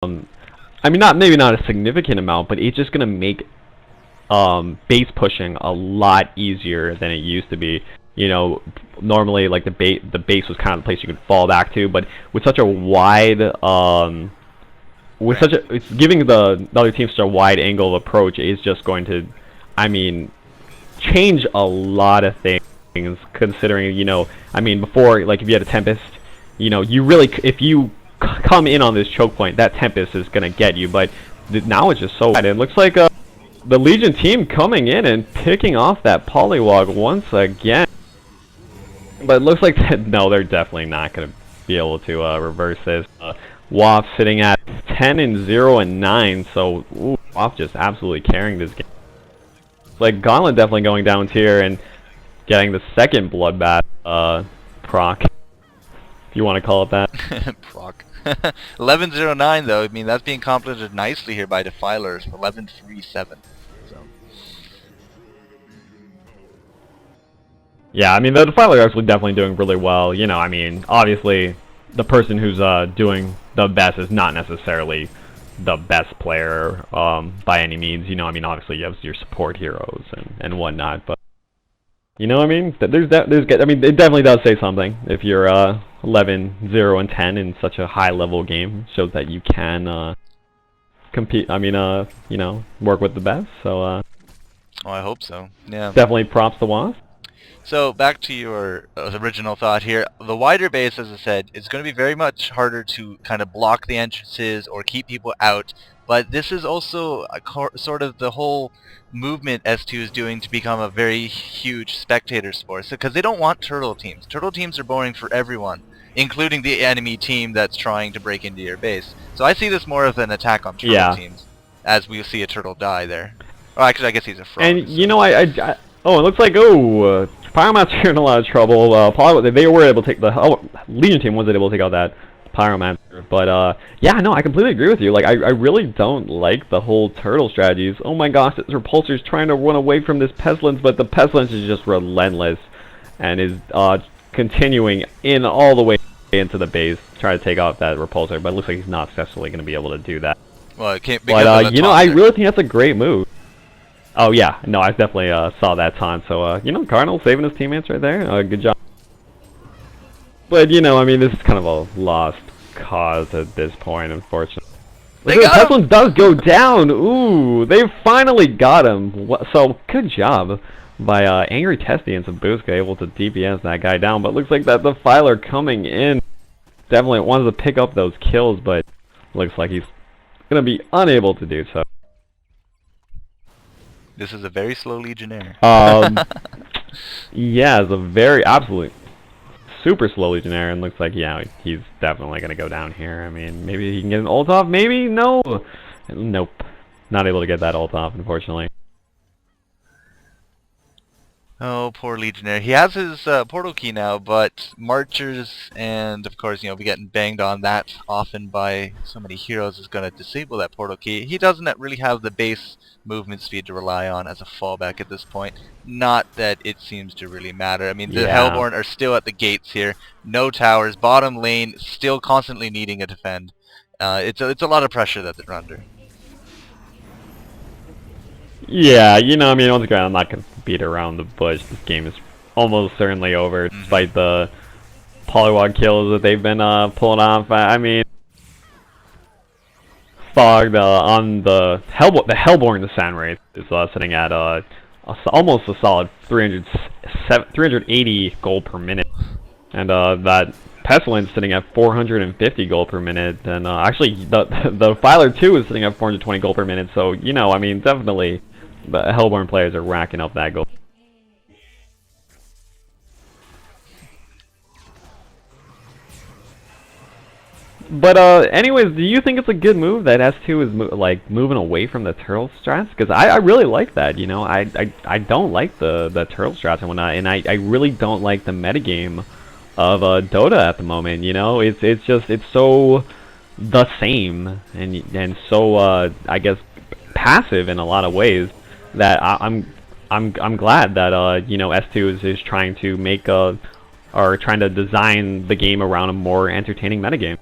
I mean, maybe not a significant amount, but it's just gonna make base pushing a lot easier than it used to be. You know, normally like the base was kind of the place you could fall back to, but with such a wide it's giving the other team such a wide angle of approach is just going to, I mean, change a lot of things. Considering, you know, I mean, before, like if you had a Tempest, you know, you really, if you come in on this choke point, that Tempest is gonna get you. But now it's just so wide. It looks like the Legion team coming in and picking off that Polywog once again. But it looks like no, they're definitely not gonna be able to reverse this. WAF sitting at 10-0 and 9, so WAF just absolutely carrying this game. Like Gauntlet definitely going down tier and getting the second bloodbath proc, if you want to call it that. Proc. 11-0-9 though. I mean, that's being complemented nicely here by Defilers. 11-3-7. So. Yeah, I mean the Defiler are actually definitely doing really well. You know, I mean, obviously the person who's doing the best is not necessarily the best player by any means. You know, I mean, obviously you have your support heroes and whatnot, but you know what I mean? I mean, it definitely does say something if you're 11-0 and 10 in such a high level game. Shows that you can compete. I mean, you know, work with the best. So oh, I hope so. Yeah. Definitely props to WAF. So back to your original thought here. The wider base, as I said, is going to be very much harder to kind of block the entrances or keep people out. But this is also sort of the whole movement S2 is doing to become a very huge spectator sport. Because they don't want turtle teams. Turtle teams are boring for everyone, including the enemy team that's trying to break into your base. So I see this more of an attack on turtle teams, as we see a turtle die there. Oh, actually, I guess he's a frog. And you know, oh, it looks like Pyromancer in a lot of trouble. They were able to take the Legion team wasn't able to take out that Pyromancer, but yeah, no, I completely agree with you. Like, I really don't like the whole turtle strategies. Oh my gosh, this Repulsor's trying to run away from this Pestilence, but the Pestilence is just relentless and is continuing in all the way into the base, trying to take out that Repulsor. But it looks like he's not successfully going to be able to do that. Well, it can't. But you know, I really think that's a great move. Oh yeah, no, I definitely saw that taunt. So you know, Cardinal saving his teammates right there. Good job. But you know, I mean, this is kind of a lost cause at this point, unfortunately. The Pestilence does go down. Ooh, they finally got him. So good job by Angry Testy and Sabuska able to DPS that guy down. But looks like that the Defiler coming in definitely wanted to pick up those kills, but looks like he's gonna be unable to do so. This is a very slow Legionnaire. Yeah, it's a very absolutely super slow Legionnaire, and looks like, yeah, he's definitely going to go down here. I mean, maybe he can get an ult off, maybe? No! Nope. Not able to get that ult off, unfortunately. Oh, poor Legionnaire. He has his portal key now, but Marchers and, of course, you know, be getting banged on that often by so many heroes is going to disable that portal key. He doesn't really have the base movement speed to rely on as a fallback at this point. Not that it seems to really matter. I mean, the Hellborn are still at the gates here. No towers. Bottom lane still constantly needing a defend. It's a lot of pressure that they're under. Yeah, you know, I mean, once again, I'm not going to beat around the bush. This game is almost certainly over, despite the Polywog kills that they've been pulling off. I mean, Fogged on the Hellborn, the Sand Wraith is sitting at almost a solid 380 gold per minute, and that Pestilence sitting at 450 gold per minute, and actually the Filer 2 is sitting at 420 gold per minute. So you know, I mean, definitely the Hellborn players are racking up that gold. But anyways, do you think it's a good move that S2 is moving away from the turtle strats? Because I really like that. You know, I don't like the turtle strats and whatnot, and I really don't like the metagame of Dota at the moment. You know, it's so the same and so I guess passive in a lot of ways that I'm glad that you know, S2 is trying to make or trying to design the game around a more entertaining metagame.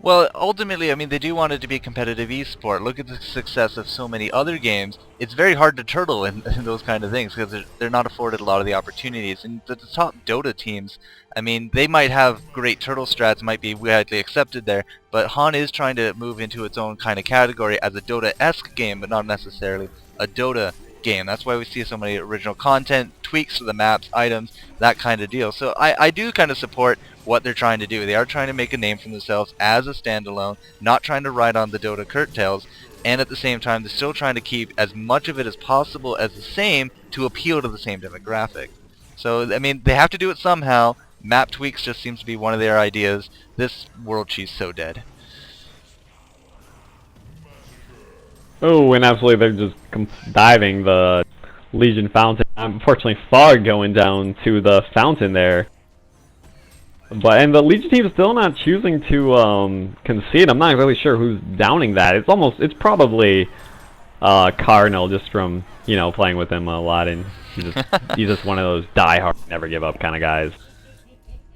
Well, ultimately, I mean, they do want it to be a competitive esport. Look at the success of so many other games. It's very hard to turtle in those kind of things because they're not afforded a lot of the opportunities. And the top Dota teams, I mean, they might have great turtle strats, might be widely accepted there, but HoN is trying to move into its own kind of category as a Dota-esque game, but not necessarily a Dota game. That's why we see so many original content, tweaks to the maps, items, that kind of deal. So I do kind of support what they're trying to do. They are trying to make a name for themselves as a standalone, not trying to ride on the Dota curtails, and at the same time they're still trying to keep as much of it as possible as the same to appeal to the same demographic. So, I mean, they have to do it somehow. Map tweaks just seems to be one of their ideas. This World Cheese so dead. Oh, and absolutely, they're just diving the Legion fountain. Unfortunately, far going down to the fountain there. And the Legion team is still not choosing to concede. I'm not really sure who's downing that. It's probably Cardinal, just from playing with him a lot, and he's just one of those die-hard, never give up kind of guys.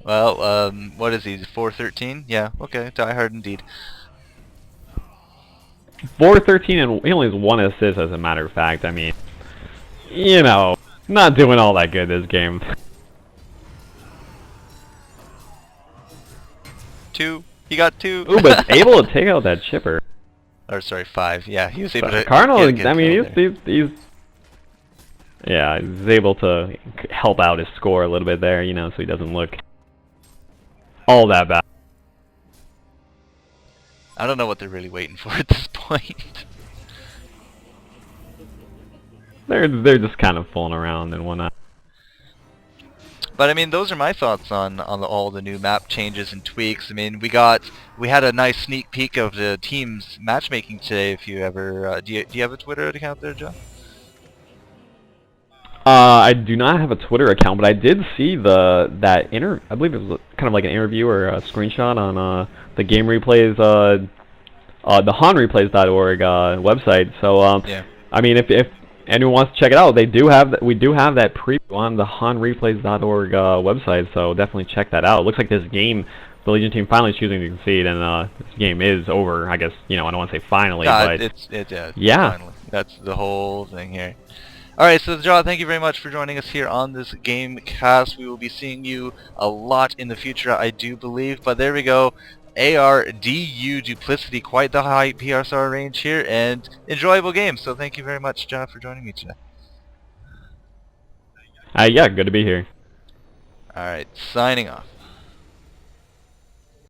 Well, what is he? 413? Yeah, okay, die-hard indeed. 413, and he only has 1 assist, as a matter of fact. I mean, not doing all that good this game. 2. He got 2. Ooh, but able to take out that chipper. Or sorry, 5. Yeah, he was able to. Cardinal, I mean, he's able to help out his score a little bit there, so he doesn't look all that bad. I don't know what they're really waiting for at this point. They're just kind of fooling around and whatnot. But I mean, those are my thoughts on all the new map changes and tweaks. I mean, we had a nice sneak peek of the team's matchmaking today. If you ever do you have a Twitter account there, John? I do not have a Twitter account, but I did see I believe it was kind of like an interview or a screenshot on the game replays, the HonReplays.org website. So yeah. I mean, if anyone wants to check it out, we do have that preview on the HonReplays.org website. So definitely check that out. It looks like this game, the Legion team finally choosing to concede, and this game is over. I guess I don't want to say finally, but yeah, finally. That's the whole thing here. Alright, so John, thank you very much for joining us here on this game cast. We will be seeing you a lot in the future, I do believe. But there we go. ARDU Duplicity, quite the high PRSR range here, and enjoyable game. So thank you very much, John, for joining me today. Yeah, good to be here. Alright, signing off.